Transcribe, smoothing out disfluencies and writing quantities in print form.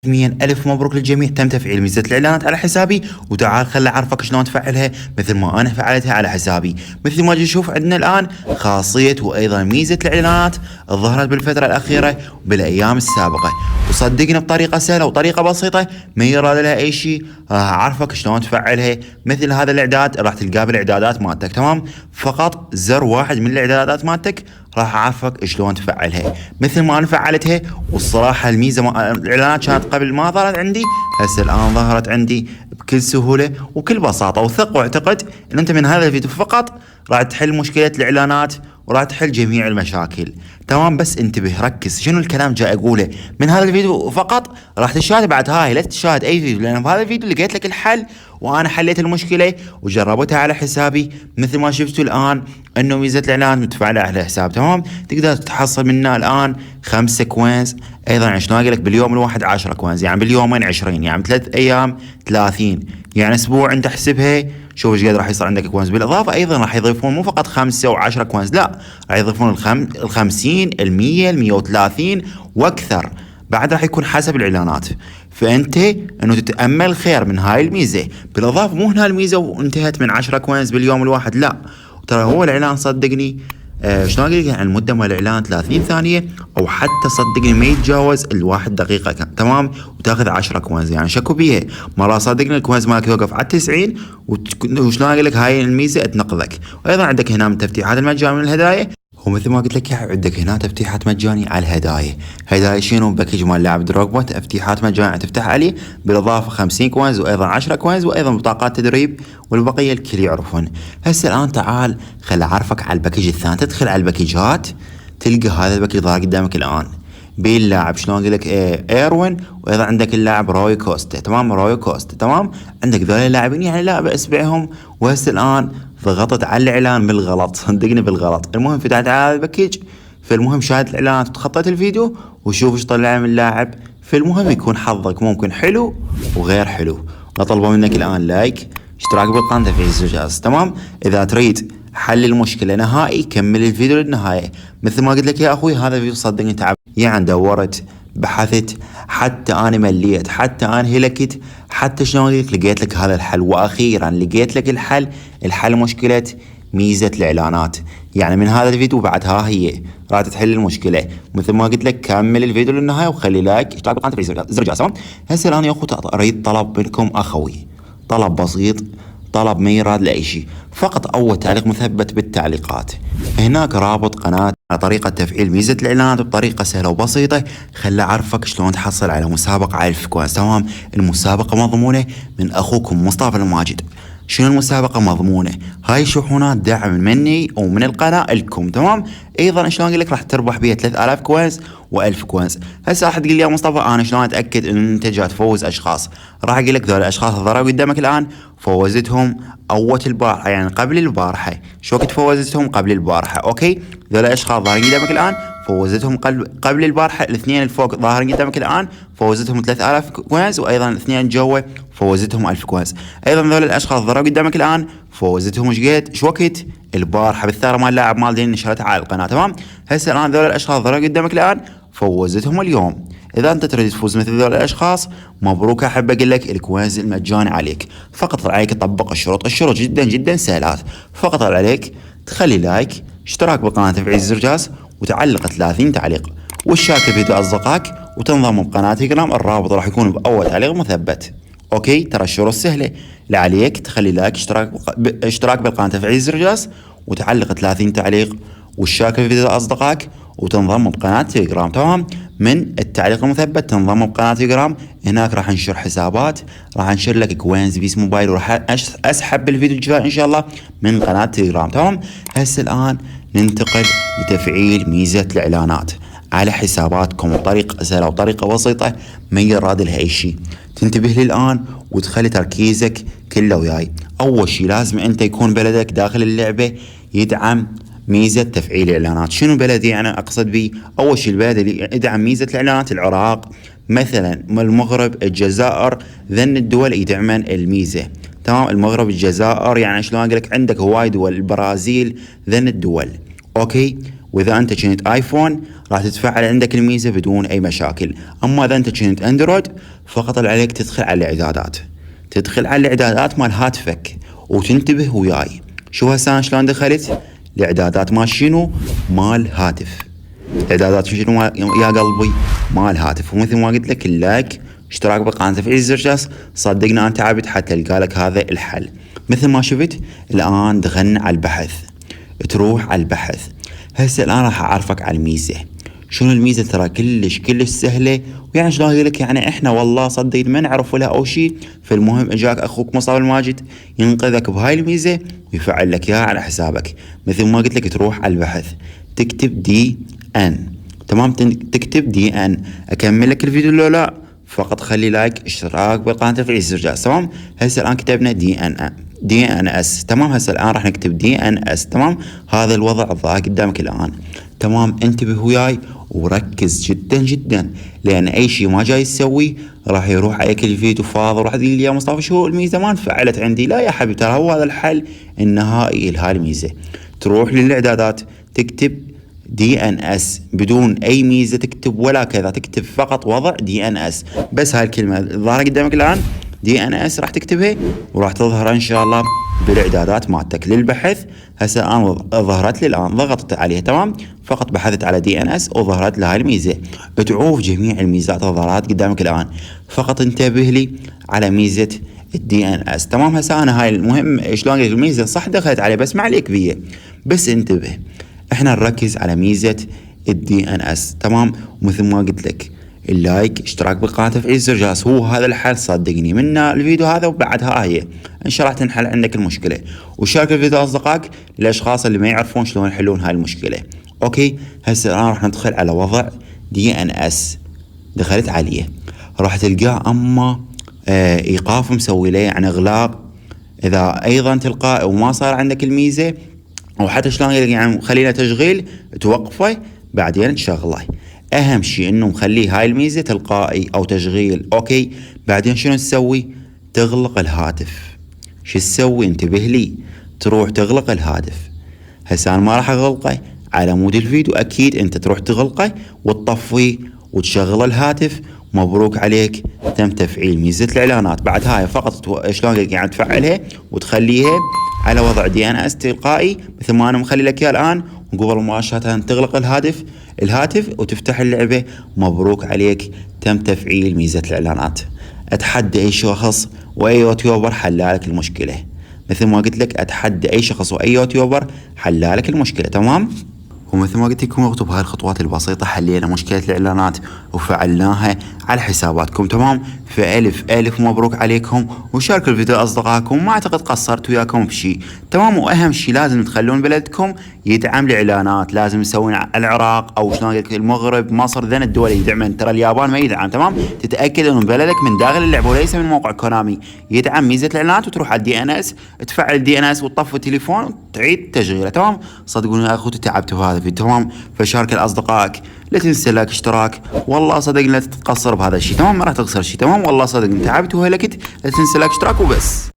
رسميا ألف مبروك للجميع، تم تفعيل ميزة الإعلانات على حسابي. وتعال خل أعرفك شلون تفعلها مثل ما أنا فعلتها على حسابي. مثل ما تشوف عندنا الآن خاصية وأيضا ميزة الإعلانات ظهرت بالفترة الأخيرة وبالأيام السابقة، وصدقني بطريقة سهلة وطريقة بسيطة ما يراد لها أي شيء. راح أعرفك شلون تفعلها. مثل هذا الإعداد راح تلقاه بالإعدادات مالتك، تمام؟ فقط زر واحد من الإعدادات مالتك راح أعرفك شلون تفعلها مثل ما أنا فعلتها. والصراحة الميزة الإعلانات كانت قبل ما ظهرت عندي، هسه الآن ظهرت عندي بكل سهولة وكل بساطة. وثق واعتقد أن أنت من هذا الفيديو فقط راح تحل مشكلة الإعلانات وراح تحل جميع المشاكل، تمام؟ بس انتبه ركز شنو الكلام جاي اقوله. من هذا الفيديو فقط راح تشاهد بعد هاي، لا تشاهد اي فيديو، لان بهذا الفيديو لقيت لك الحل وانا حليت المشكله وجربتها على حسابي. مثل ما شفتوا الان انه ميزه الاعلان متفعله على الحساب، تمام؟ تقدر تحصل منها الان 5 كوينز. ايضا شلون اقول لك باليوم الواحد 10 كوينز، يعني باليومين 20، يعني بثلاث ايام 30، يعني اسبوع انت احسبها شوف ايش قد راح يصير عندك كوينز. بالاضافه ايضا راح يضيفون مو فقط 5 و10 كوينز، لا راح يضيفون ال50 ال100 ال130 واكثر. بعد راح يكون حسب الاعلانات. فانت انه تتامل خير من هاي الميزه. بالاضافه مو هنا الميزه وانتهت من 10 كوينز باليوم الواحد، لا ترى هو الاعلان صدقني شلون اقول لك يعني المده مال الاعلان 30 ثانيه او حتى صدقني ما يتجاوز الواحد دقيقه تمام، وتاخذ 10 كوينز. يعني شكو بيها مرة صدقني الكوينز مالك توقف على 90 وشلون اقول لك هاي الميزه تنقذك. وايضا عندك هنا من تفتيحات المجاني من الهدايا، ومثل ما قلت لك عندك هنا تفتيحات مجاني على الهدايا. هدايا شنو؟ باكج مال لاعب دروجبا تفتيحات مجاني تفتح عليه، بالاضافه 50 كوينز وايضا 10 كوينز وايضا بطاقات تدريب، والبقيه الكل يعرفون. هسه الان تعال خل اعرفك على الباكج الثاني. تدخل على الباكجات تلقى هذا الباكج ظاهر قدامك الان بين اللاعب شلون اقول لك ايروين، وايضا عندك اللاعب روي كوستا، تمام؟ روي كوستا تمام. عندك ذول اللاعبين يعني لا باس بيعهم. وهسه الان ضغطت على الاعلان بالغلط، صدقني بالغلط. المهم فتحت على هذا الباكج، فالمهم شاهد الاعلانات وتخطيت الفيديو وشوف ايش طلع من اللاعب. فالمهم يكون حظك ممكن حلو وغير حلو. نطلبه منك الان لايك، اشتراك بالقناه في الجاز، تمام؟ اذا تريد حل المشكله نهائي كمل الفيديو للنهايه. مثل ما قلت لك يا اخوي هذا الفيديو صدقني تعب، يعني دورت بحثت حتى انا مليت حتى انا هلكت حتى شلون لقيت لك هذا الحل. واخيرا لقيت لك الحل. الحل مشكله ميزه الاعلانات. يعني من هذا الفيديو بعد ها هي راح تحل المشكله. مثل ما قلت لك كمل الفيديو للنهايه وخلي لايك اشتراك بالقناه في زر جرس. هسه الان يا اخو اريد طلب منكم اخوي، طلب بسيط، طلب ما يراد لأي شيء، فقط أول تعليق مثبت بالتعليقات. هناك رابط قناة على طريقة تفعيل ميزة الإعلانات بطريقة سهلة وبسيطة. خلي أعرفك شلون تحصل على مسابقة 1000 كوينز، تمام؟ المسابقة مضمونة من أخوكم مصطفى الماجد. شنو المسابقة مضمونة؟ هاي شحونات دعم مني ومن القناة لكم، تمام؟ ايضا شلون اقول لك راح تربح بيها 3000 كوينز و1000 كوينز. هسه راح تقول لي يا مصطفى انا شلون اتاكد ان انت جاي تفوز اشخاص؟ راح اقول لك ذول الاشخاص ضربوا قدامك الان فوزتهم اول البارحه، يعني قبل البارحه. شو وقت فوزتهم؟ قبل البارحه، اوكي؟ ذول الاشخاص ظاهرين قدامك الان فوزتهم قبل البارحه. الاثنين الفوق ظاهرين قدامك الان فوزتهم 3000 كوينز، وايضا الاثنين جوا فوزتهم 1000 كوينز. ايضا ذول الاشخاص ضربوا قدامك الان فوزتهم ايش قد؟ شو وقت؟ البارحه بالثغره مال اللاعب مال دين نشرتها على القناه، تمام؟ هسه الان ذول الاشخاص ضربوا قدامك الان فوزتهم اليوم. اذا انت تريد تفوز مثل ذول الاشخاص مبروك، احب اقول لك الكوينز المجاني عليك. فقط عليك تطبق الشروط. الشروط جدا جدا سهلات. فقط عليك تخلي لايك، اشتراك بالقناه تفعيل زر الجرس، وتعلق 30 تعليق، وتشارك الفيديو اصدقائك، وتنضم بقناه تليجرام. الرابط راح يكون باول تعليق مثبت. اوكي ترى الشروط سهله. لا عليك تخلي لايك، اشتراك بالقناه تفعيل زر الجرس، وتعلق 30 تعليق، وتشارك الفيديو اصدقائك، وتنضم بقناه تليجرام، تمام؟ من التعليق المثبت تنضم بقناه تليجرام. هناك راح انشر حسابات، راح انشر لك كوينز بيس موبايل، وراح اسحب بالفيديو الجاي ان شاء الله من قناه تليجرام، تمام؟ هسه الان ننتقل لتفعيل ميزه الاعلانات على حساباتكم بطريقه سهله وطريقه بسيطه ما يراد لها اي شيء. تنتبه لي الان وتخلي تركيزك كله وياي. اول شيء لازم انت يكون بلدك داخل اللعبه يدعم ميزه تفعيل الاعلانات. شنو بلدي انا اقصد به؟ اول شيء البلد اللي يدعم ميزه الاعلانات العراق مثلا، المغرب، الجزائر، ذن الدول يدعمن الميزه، تمام؟ المغرب، الجزائر، يعني شلون اقول لك عندك هواي دول، البرازيل، ذن الدول، اوكي؟ واذا انت كنت ايفون راح تتفعل عندك الميزة بدون اي مشاكل. اما اذا انت كنت اندرويد فقط عليك تدخل على الاعدادات، تدخل على الاعدادات مال هاتفك وتنتبه وياي. شوف هسه شلون دخلت الاعدادات مال شنو؟ مال هاتف. اعدادات شنو يا قلبي؟ مال هاتف. ومثل ما قلت لك اللايك، اشتراك بالقناة، تفعيل زر الجرس، صدقني انت عبد حتى تلقى لك هذا الحل. مثل ما شفت الان دخلنا على البحث، تروح على البحث. هسه الان راح اعرفك على الميزة. شنو الميزة؟ ترى كلش سهلة، ويعني شلون اقول لك، يعني احنا والله صدقني ما نعرف لها او شيء. فالمهم اجاك اخوك مصطفى الماجد ينقذك بهاي الميزة ويفعل لك اياها على حسابك. مثل ما قلت لك تروح على البحث تكتب دي ان، تمام؟ تكتب دي ان. اكمل لك الفيديو لو لا؟ فقط خلي لايك، اشتراك بالقناة، تفعيل زر الجرس، تمام؟ هسه الان كتبنا دي ان اس، تمام؟ هسه الان راح نكتب دي ان اس، تمام؟ هذا الوضع ظاهر قدامك الان، تمام؟ انتبه وياي وركز جدا جدا، لان اي شيء ما جاي تسويه راح يروح عليك الفيديو فاضي وراح تقول لي يا مصطفى شو الميزه ما انفعلت عندي. لا يا حبيبي، ترى هو هذا الحل النهائي لهاي الميزه. تروح للاعدادات تكتب دي ان اس بدون اي ميزه تكتب ولا كذا، تكتب فقط وضع دي ان اس بس. هاي الكلمه ظاهره قدامك الان دي ان اس، راح تكتبها وراح تظهر ان شاء الله بالاعدادات مالتك للبحث. هسه الان ظهرت لي الان، ضغطت عليها، تمام؟ فقط بحثت على دي ان اس وظهرت لي هاي الميزه. تعوف جميع الميزات ظهرت قدامك الان، فقط انتبه لي على ميزه الدي ان اس، تمام؟ هسه انا هاي المهم شلون الميزه صح دخلت عليه بس ما عليك بيه، بس انتبه احنا نركز على ميزه الدي ان اس، تمام؟ ومثل ما قلت لك اللايك، اشتراك بالقناه، تفعيل زر الجرس، هو هذا الحل صدقني من الفيديو هذا وبعدها هي ان شاء الله تنحل عندك المشكله. وشارك الفيديو اصدقائك للاشخاص اللي ما يعرفون شلون يحلون هاي المشكله. اوكي، هسه الان راح ندخل على وضع دي ان اس. دخلت عليه راح تلقاه اما ايقاف مسوي له، يعني اغلاق اذا ايضا تلقائي وما صار عندك الميزه، او حتى شلون يعني خلينا تشغيل توقفه بعدين تشغله. اهم شيء انه مخليه هاي الميزه تلقائي او تشغيل. اوكي، بعدين شنو تسوي؟ تغلق الهاتف. شو تسوي؟ انتبه لي، تروح تغلق الهاتف. هسه انا ما راح اغلقه على مود الفيديو، اكيد انت تروح تغلقه وتطفيه وتشغل الهاتف. مبروك عليك، تم تفعيل ميزه الاعلانات. بعد هاي فقط شلون يعني تفعلها وتخليها على وضع دي ان اس تلقائي مثل ما انا مخلي لك اياه الان، وقبل مباشره تغلق الهاتف وتفتح اللعبه. مبروك عليك، تم تفعيل ميزه الاعلانات. اتحدى اي شخص واي يوتيوبر حلالك المشكله. مثل ما قلت لك اتحدى اي شخص واي يوتيوبر حلالك المشكله، تمام؟ ومثل ما قلت لكم اكتب هاي الخطوات البسيطة حلينا مشكلة الإعلانات وفعلناها على حساباتكم، تمام؟ فألف مبروك عليكم، وشاركوا الفيديو لأصدقائكم. ما أعتقد قصرت وياكم بشيء، تمام؟ وأهم شيء لازم تخلون بلدكم يدعم الإعلانات، لازم تسوون العراق أو شلون المغرب، مصر، ذن الدول يدعمن. ترى اليابان ما يدعم، تمام؟ تتأكد إنه بلدك من داخل اللعبة وليس من موقع كونامي يدعم ميزة الإعلانات، وتروح على الدي ان اس تفعل الدي ان اس وتطفي التليفون وتعيد تشغيله، تمام؟ صدقوني يا أخوتي تعبت بهذا الفيديو، تمام؟ فشارك لاصدقائك، لا تنسى لايك، اشتراك، والله صدقني لا تتقصر بهذا الشيء، تمام؟ ما راح تخسر شيء، تمام؟ والله صدقني تعبت وهلكت، لا تنسى لايك، اشتراك وبس.